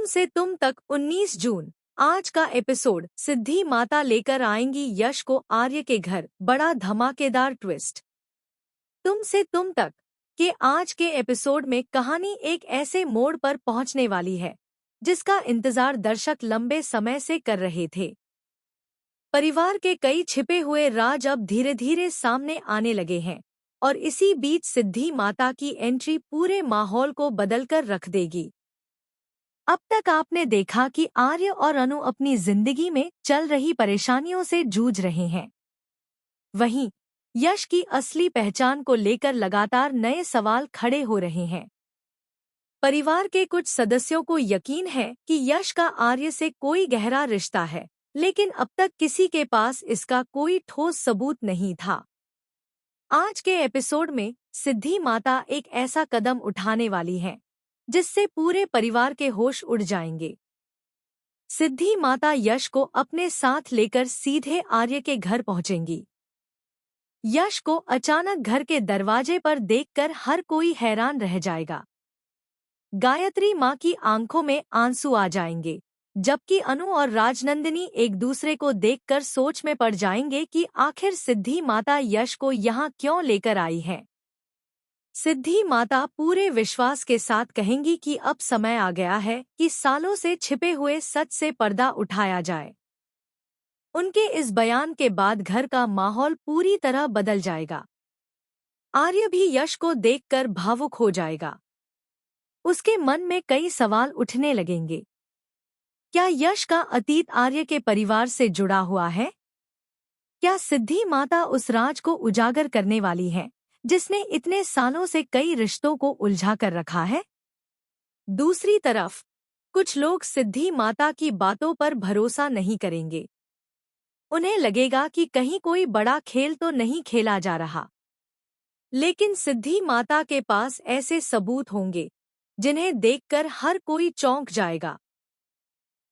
तुम से तुम तक 19 जून। आज का एपिसोड सिद्धि माता लेकर आएंगी यश को आर्य के घर, बड़ा धमाकेदार ट्विस्ट। तुम से तुम तक के आज के एपिसोड में कहानी एक ऐसे मोड़ पर पहुंचने वाली है जिसका इंतजार दर्शक लंबे समय से कर रहे थे। परिवार के कई छिपे हुए राज अब धीरे धीरे सामने आने लगे हैं और इसी बीच सिद्धि माता की एंट्री पूरे माहौल को बदलकर रख देगी। अब तक आपने देखा कि आर्य और अनु अपनी जिंदगी में चल रही परेशानियों से जूझ रहे हैं। वहीं यश की असली पहचान को लेकर लगातार नए सवाल खड़े हो रहे हैं। परिवार के कुछ सदस्यों को यकीन है कि यश का आर्य से कोई गहरा रिश्ता है, लेकिन अब तक किसी के पास इसका कोई ठोस सबूत नहीं था। आज के एपिसोड में सिद्धि माता एक ऐसा कदम उठाने वाली है जिससे पूरे परिवार के होश उड़ जाएंगे। सिद्धि माता यश को अपने साथ लेकर सीधे आर्य के घर पहुंचेंगी। यश को अचानक घर के दरवाजे पर देखकर हर कोई हैरान रह जाएगा। गायत्री माँ की आंखों में आंसू आ जाएंगे, जबकि अनु और राजनंदिनी एक दूसरे को देखकर सोच में पड़ जाएंगे कि आखिर सिद्धि माता यश को यहाँ क्यों लेकर आई है। सिद्धि माता पूरे विश्वास के साथ कहेंगी कि अब समय आ गया है कि सालों से छिपे हुए सच से पर्दा उठाया जाए। उनके इस बयान के बाद घर का माहौल पूरी तरह बदल जाएगा। आर्य भी यश को देखकर भावुक हो जाएगा। उसके मन में कई सवाल उठने लगेंगे। क्या यश का अतीत आर्य के परिवार से जुड़ा हुआ है? क्या सिद्धि माता उस राज को उजागर करने वाली है जिसने इतने सालों से कई रिश्तों को उलझा कर रखा है? दूसरी तरफ कुछ लोग सिद्धि माता की बातों पर भरोसा नहीं करेंगे। उन्हें लगेगा कि कहीं कोई बड़ा खेल तो नहीं खेला जा रहा। लेकिन सिद्धि माता के पास ऐसे सबूत होंगे जिन्हें देखकर हर कोई चौंक जाएगा।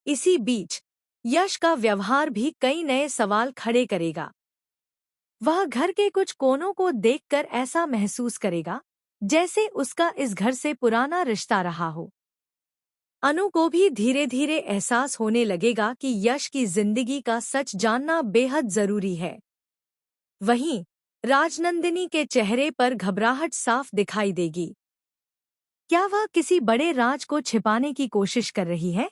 इसी बीच यश का व्यवहार भी कई नए सवाल खड़े करेगा। वह घर के कुछ कोनों को देखकर ऐसा महसूस करेगा जैसे उसका इस घर से पुराना रिश्ता रहा हो। अनु को भी धीरे धीरे एहसास होने लगेगा कि यश की जिंदगी का सच जानना बेहद जरूरी है। वहीं राजनंदिनी के चेहरे पर घबराहट साफ दिखाई देगी। क्या वह किसी बड़े राज को छिपाने की कोशिश कर रही है?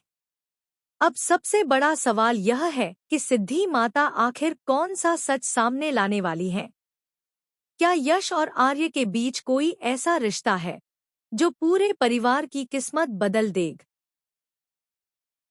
अब सबसे बड़ा सवाल यह है कि सिद्धि माता आखिर कौन सा सच सामने लाने वाली है। क्या यश और आर्य के बीच कोई ऐसा रिश्ता है जो पूरे परिवार की किस्मत बदल देगा?